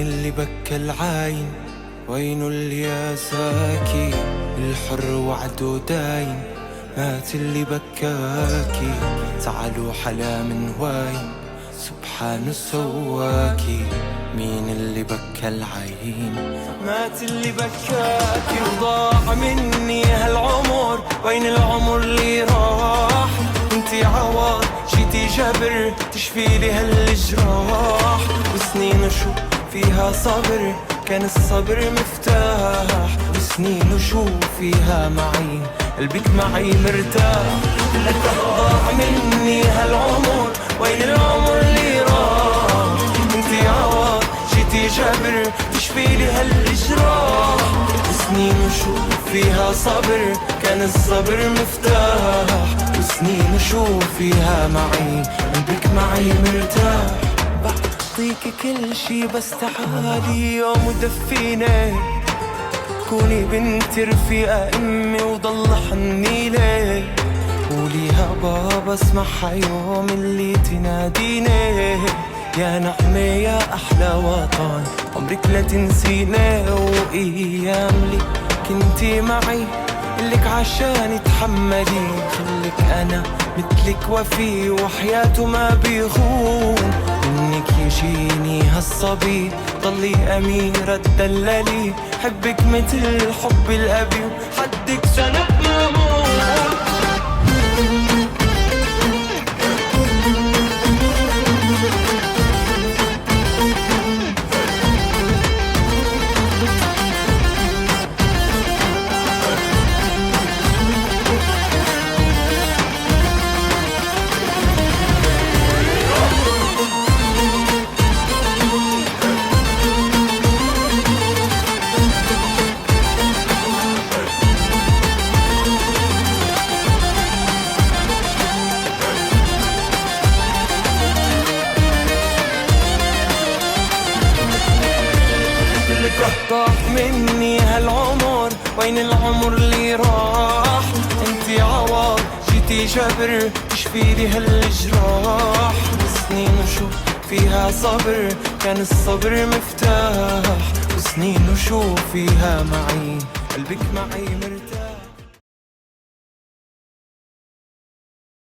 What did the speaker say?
اللي بكى العاين؟ وين اللي يا ساكي؟ الحر وعده داين، مات اللي بكاكي. تعالوا حلا من واين، سبحان سواكي. مين اللي بكى العين؟ مات اللي بكاكي. وضاع مني هالعمر، وين العمر اللي راح؟ انتي عوض جيتي جبر تشفيلي هالجراح. وسنين وشو فيها صبر، كان الصبر مفتاح. وسنين وشو فيها معي، قلبك معي مرتاح. لك ضاع مني هالعمر، وين العمر اللي راح؟ انتي عوض جيتي جبر تشفيلي هالجراح. سنين وشو فيها صبر، كان الصبر مفتاح. وسنين وشو فيها معي، قلبك معي مرتاح. بعطيك كل شي بس تعالي يوم ودفيني. كوني بنتي رفيقة امي وضل حني لي. قوليها بابا اسمعها يوم اللي تناديني. يا نعمة يا أحلى وطن، عمرك لا تنسيني. وأيام لي كنتي معي، قلك عشان تحملي. خلك أنا مثلك وفي، وحياته ما بيخون. منك يجيني هالصبي، ضلي أميرة تدللي. حبك مثل حب الأبي، وحدك سنة مامون. ضاع مني هالعمر، وين العمر اللي راح؟ انتي عوض جيتي جبر تشفيلي هالجراح. سنين وشو فيها صبر، كان الصبر مفتاح. وسنين وشو فيها معي، قلبك معي مرتاح.